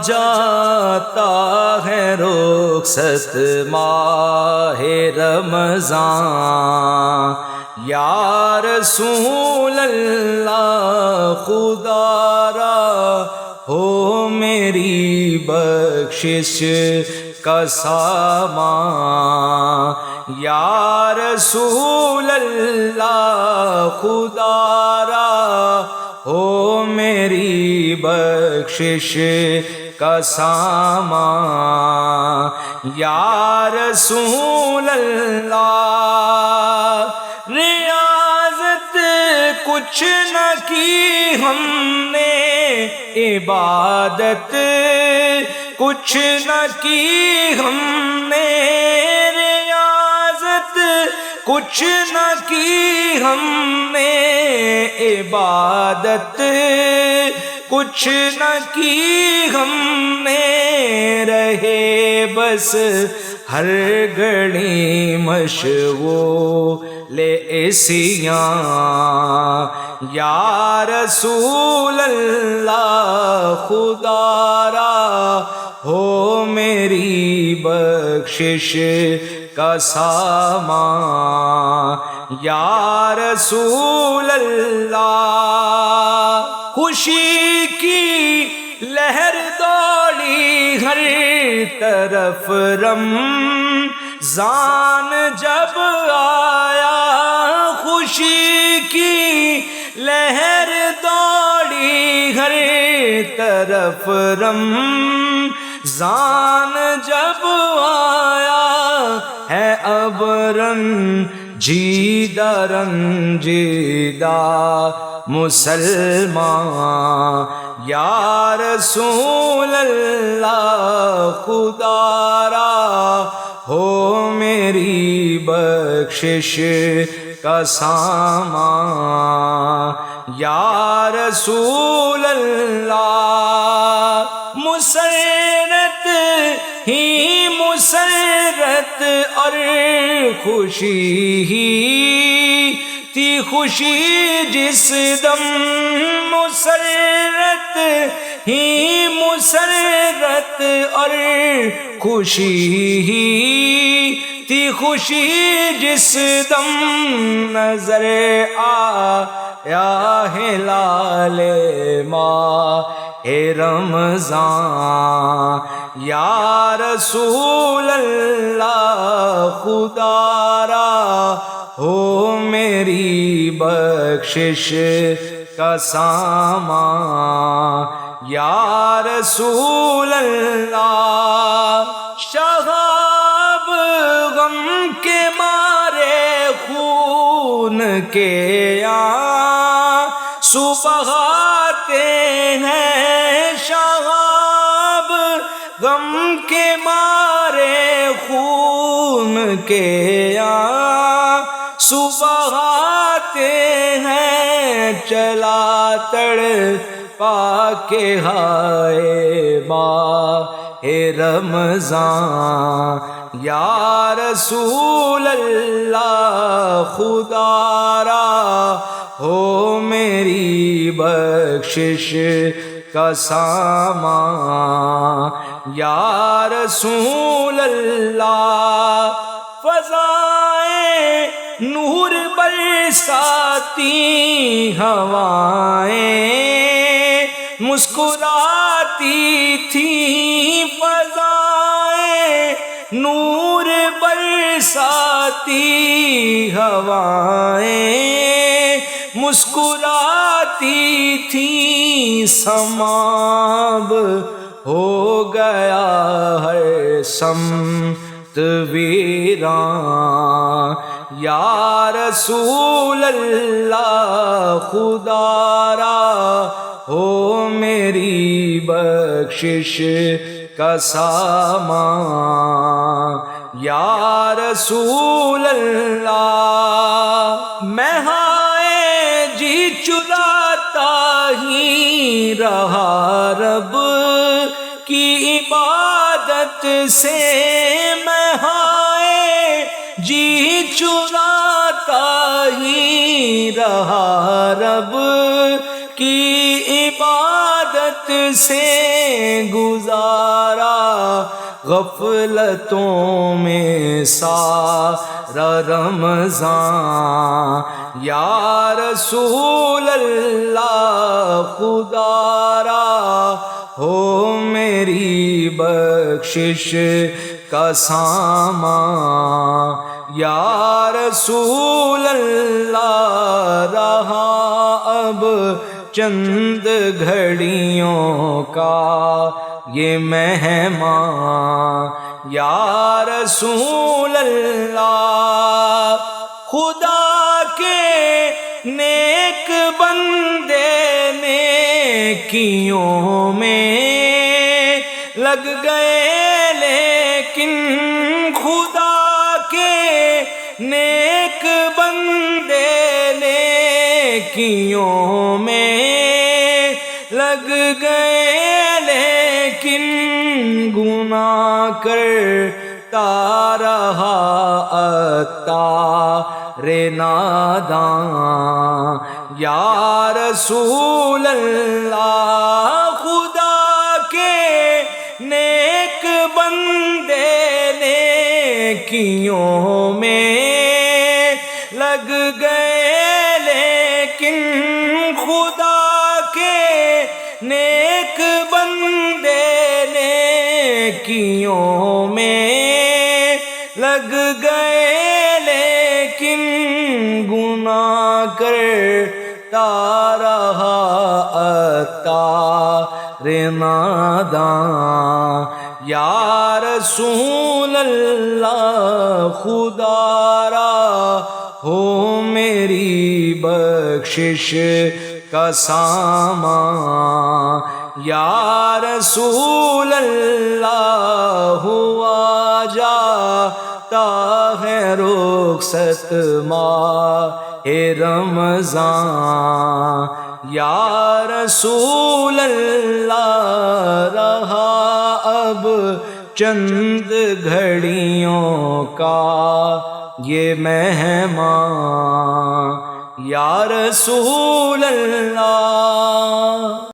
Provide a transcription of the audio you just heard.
جاتا ہے رخصت ماہ رمضان، یا رسول اللہ خدا را ہو میری بخشش کا سامان، یا رسول اللہ خدا را ہو میری بخشش کا سامان، یا رسول اللہ۔ ریاضت کچھ نہ کی ہم نے، عبادت کچھ نہ کی ہم نے، ریاضت کچھ نہ کی ہم نے، عبادت کچھ نہ کی ہم نے، رہے بس ہر گھڑی مشغول عصیان، یا رسول اللہ خدا را ہو میری بخشش کا سامان، یا رسول اللہ۔ خوشی کی لہر دوڑی ہر طرف، رمضان جب آیا، خوشی کی لہر دوڑی ہر طرف، رمضان جب آیا ہے اب رنجیدہ مسلمان، یا رسول اللہ خدا را ہو میری بخشش کا سامان، یا رسول اللہ۔ مسرت ہی مسرت اور خوشی ہی تھی خوشی جس دم، مسرت ہی مسرت اور خوشی ہی تھی خوشی جس دم، نظر آیا ہلال ماہ رمضان، یا رسول اللہ خدا را ہو میری بخشش کا سامان، یا رسول اللہ۔ شہاب غم کے مارے خون کے آنسو بہاتے ہیں، شہاب غم کے مارے خون کے آنسو بہاتے ہیں، چلا تڑپا کے ہائے ماہ رمضان، یا رسول اللہ خدا را ہو میری بخشش کا سامان، یا رسول اللہ۔ فضائیں نور برساتی ہوائیں مسکراتی تھی، فضائیں نور برساتی ہوائیں مسکراتی تھی، سماب ہو گیا ہر سمت ویران، یا رسول اللہ خدا را ہو میری بخشش کا سامان، یا رسول اللہ۔ میں ہائے جی چراتا ہی رہا رب کی عبادت سے، میں ہائے جی چراتا ہی رہا رب کی عبادت غفلت سے گزارا، غفلتوں میں سارا رمضان، یا رسول اللہ خدا را ہو میری بخشش کا سامان، یا رسول اللہ رہا اب چند گھڑیوں کا یہ مہمان، یا رسول اللہ خدا کے نیک بندے نیکیوں میں لگ گئے، لیکن خدا کے نیک بندے نیکیوں میں لگ گئے، لیکن گناہ کرتا رہا عطار ناداں، یا رسول اللہ خدا کے نیک بندے نیکیوں میں لگ گئے، لیکن خدا کے نیک بندے نیکیوں میں لگ گئے، لیکن گناہ کرتا رہا عطار ناداں، یا رسول اللہ خدا را ہو میری بخشش کا سامان، یا رسول اللہ ہوا جاتا ہے رخصت ماہ رمضان، یا رسول اللہ رہا اب چند گھڑیوں کا یہ مہمان، یا رسول اللہ